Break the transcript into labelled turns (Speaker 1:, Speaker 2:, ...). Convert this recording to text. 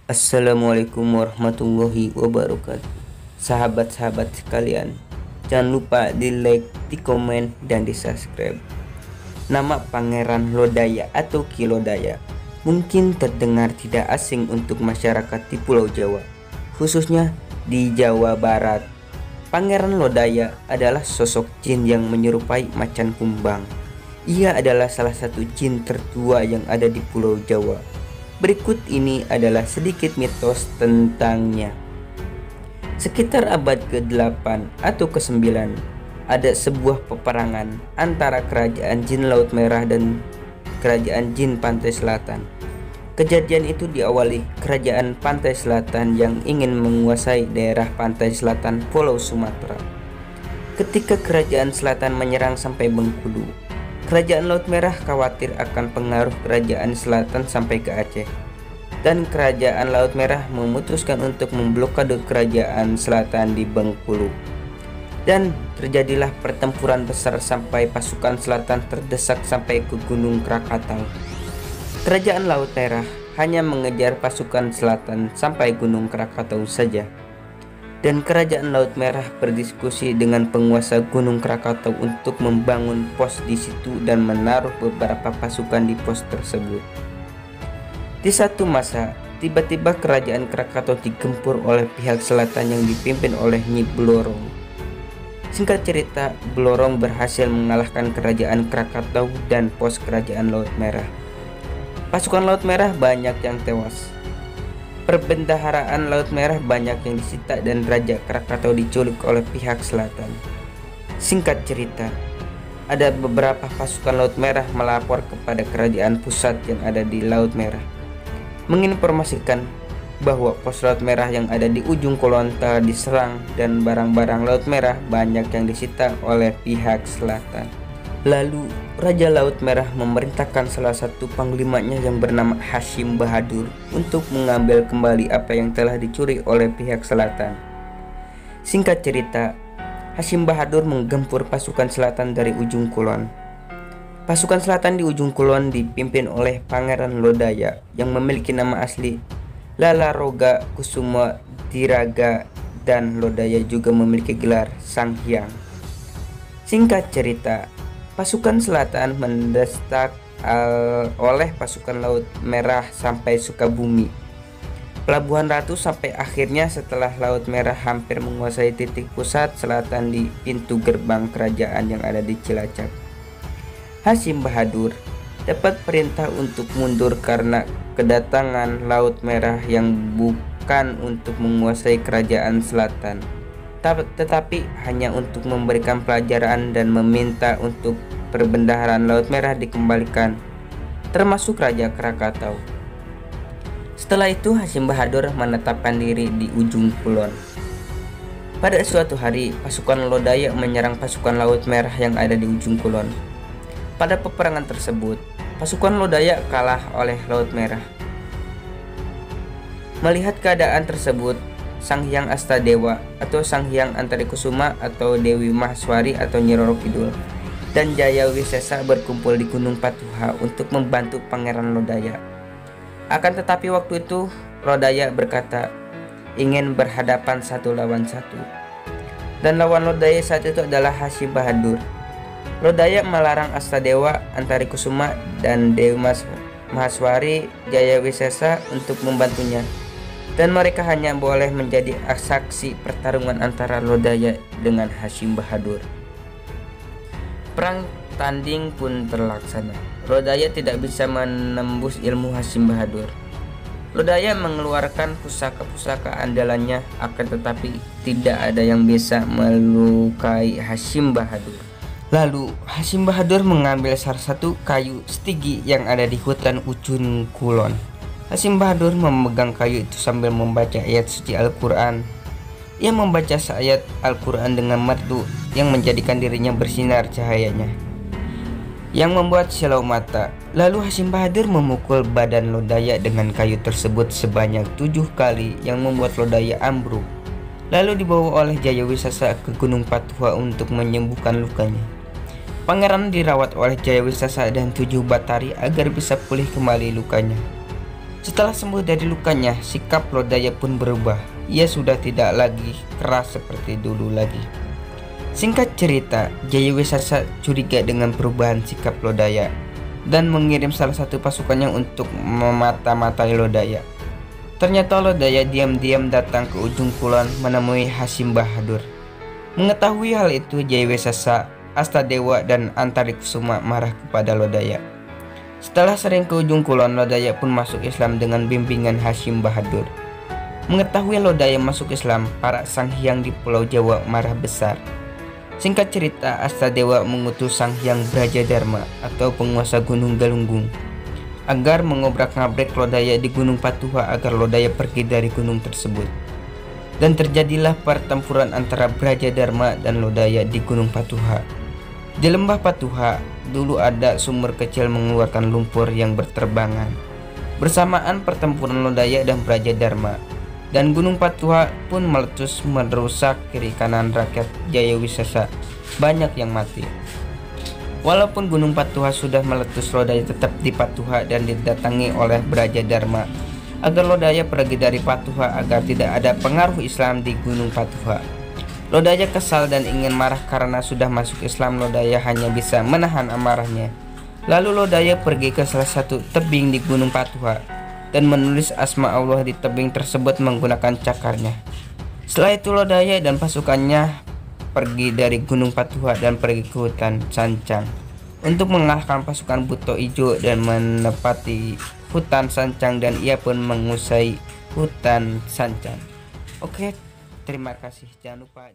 Speaker 1: Assalamualaikum warahmatullahi wabarakatuh. Sahabat-sahabat sekalian, jangan lupa di like, di komen, dan di subscribe. Nama Pangeran Lodaya atau Ki Lodaya mungkin terdengar tidak asing untuk masyarakat di Pulau Jawa, khususnya di Jawa Barat. Pangeran Lodaya adalah sosok jin yang menyerupai macan kumbang. Ia adalah salah satu jin tertua yang ada di Pulau Jawa. Berikut ini adalah sedikit mitos tentangnya. Sekitar abad ke-8 atau ke-9, ada sebuah peperangan antara kerajaan jin Laut Merah dan kerajaan jin Pantai Selatan. Kejadian itu diawali kerajaan Pantai Selatan yang ingin menguasai daerah pantai selatan Pulau Sumatera. Ketika kerajaan selatan menyerang sampai Bengkulu, kerajaan Laut Merah khawatir akan pengaruh kerajaan selatan sampai ke Aceh, dan kerajaan Laut Merah memutuskan untuk memblokade kerajaan selatan di Bengkulu. Dan terjadilah pertempuran besar sampai pasukan selatan terdesak sampai ke Gunung Krakatau. Kerajaan Laut Merah hanya mengejar pasukan selatan sampai Gunung Krakatau saja. Dan kerajaan Laut Merah berdiskusi dengan penguasa Gunung Krakatau untuk membangun pos di situ dan menaruh beberapa pasukan di pos tersebut. Di satu masa, tiba-tiba kerajaan Krakatau digempur oleh pihak selatan yang dipimpin oleh Nyi Blorong. Singkat cerita, Blorong berhasil mengalahkan kerajaan Krakatau dan pos kerajaan Laut Merah. Pasukan Laut Merah banyak yang tewas. Perbendaharaan Laut Merah banyak yang disita dan Raja Krakatau diculik oleh pihak selatan. Singkat cerita, ada beberapa pasukan Laut Merah melapor kepada kerajaan pusat yang ada di Laut Merah, menginformasikan bahwa pos Laut Merah yang ada di ujung kulon telah diserang dan barang-barang Laut Merah banyak yang disita oleh pihak selatan. Lalu Raja Laut Merah memerintahkan salah satu panglimanya yang bernama Hashim Bahadur untuk mengambil kembali apa yang telah dicuri oleh pihak selatan. Singkat cerita, Hashim Bahadur menggempur pasukan selatan dari ujung kulon. Pasukan selatan di ujung kulon dipimpin oleh Pangeran Lodaya yang memiliki nama asli Lala Roga Kusuma Diraga, dan Lodaya juga memiliki gelar Sang Hyang. Singkat cerita, pasukan selatan mendesak oleh pasukan Laut Merah sampai Sukabumi, Pelabuhan Ratu, sampai akhirnya setelah Laut Merah hampir menguasai titik pusat selatan di pintu gerbang kerajaan yang ada di Cilacap. Hashim Bahadur dapat perintah untuk mundur karena kedatangan Laut Merah yang bukan untuk menguasai kerajaan selatan, tetapi hanya untuk memberikan pelajaran dan meminta untuk perbendaharaan Laut Merah dikembalikan, termasuk Raja Krakatau. Setelah itu Hashim Bahadur menetapkan diri di ujung kulon. Pada suatu hari, pasukan Lodaya menyerang pasukan Laut Merah yang ada di ujung kulon. Pada peperangan tersebut, pasukan Lodaya kalah oleh Laut Merah. Melihat keadaan tersebut, Sang Hyang Astadewa atau Sang Hyang Antarikusuma atau Dewi Mahaswari atau Nyi Roro Kidul dan Jaya Wisesa berkumpul di Gunung Patuha untuk membantu Pangeran Lodaya. Akan tetapi waktu itu Lodaya berkata ingin berhadapan satu lawan satu, dan lawan Lodaya saat itu adalah Hashim Bahadur. Lodaya melarang Astadewa, Antarikusuma, dan Dewi Mahaswari Jaya Wisesa untuk membantunya, dan mereka hanya boleh menjadi saksi pertarungan antara Lodaya dengan Hashim Bahadur. Perang tanding pun terlaksana. Lodaya tidak bisa menembus ilmu Hashim Bahadur. Lodaya mengeluarkan pusaka-pusaka andalannya, akan tetapi tidak ada yang bisa melukai Hashim Bahadur. Lalu Hashim Bahadur mengambil salah satu kayu stigi yang ada di hutan ujung kulon. Hashim Bahadur memegang kayu itu sambil membaca ayat suci Al-Quran. Ia membaca ayat Al-Quran dengan merdu yang menjadikan dirinya bersinar cahayanya, yang membuat silau mata. Lalu Hashim Bahadur memukul badan Lodaya dengan kayu tersebut sebanyak 7 kali yang membuat Lodaya ambruk. Lalu dibawa oleh Jaya Wisesa ke Gunung Patuha untuk menyembuhkan lukanya. Pangeran dirawat oleh Jaya Wisesa dan 7 batari agar bisa pulih kembali lukanya. Setelah sembuh dari lukanya, sikap Lodaya pun berubah. Ia sudah tidak lagi keras seperti dulu lagi. Singkat cerita, Jayawisasa curiga dengan perubahan sikap Lodaya dan mengirim salah satu pasukannya untuk memata-matai Lodaya. Ternyata Lodaya diam-diam datang ke ujung kulon menemui Hasim Bahadur. Mengetahui hal itu, Jayawisasa, Astadewa, dan Antarikusuma marah kepada Lodaya. Setelah sering ke ujung kulon, Lodaya pun masuk Islam dengan bimbingan Hasim Bahadur. Mengetahui Lodaya masuk Islam, para sang hyang di Pulau Jawa marah besar. Singkat cerita, Astadewa mengutus sang hyang Brajadharma atau penguasa Gunung Galunggung agar mengobrak-ngabrik Lodaya di Gunung Patuha agar Lodaya pergi dari gunung tersebut. Dan terjadilah pertempuran antara Brajadharma dan Lodaya di Gunung Patuha. Di lembah Patuha, dulu ada sumur kecil mengeluarkan lumpur yang berterbangan. Bersamaan pertempuran Lodaya dan Brajadharma, dan Gunung Patuha pun meletus merusak kiri kanan rakyat Jayawisasa. Banyak yang mati. Walaupun Gunung Patuha sudah meletus, Lodaya tetap di Patuha dan didatangi oleh Brajadharma agar Lodaya pergi dari Patuha agar tidak ada pengaruh Islam di Gunung Patuha. Lodaya kesal dan ingin marah karena sudah masuk Islam. Lodaya hanya bisa menahan amarahnya. Lalu Lodaya pergi ke salah satu tebing di Gunung Patuha dan menulis asma Allah di tebing tersebut menggunakan cakarnya. Setelah itu Lodaya dan pasukannya pergi dari Gunung Patuha dan pergi ke hutan Sancang untuk mengalahkan pasukan Buto Ijo dan menepati hutan Sancang, dan ia pun menguasai hutan Sancang. Oke, terima kasih. Jangan lupa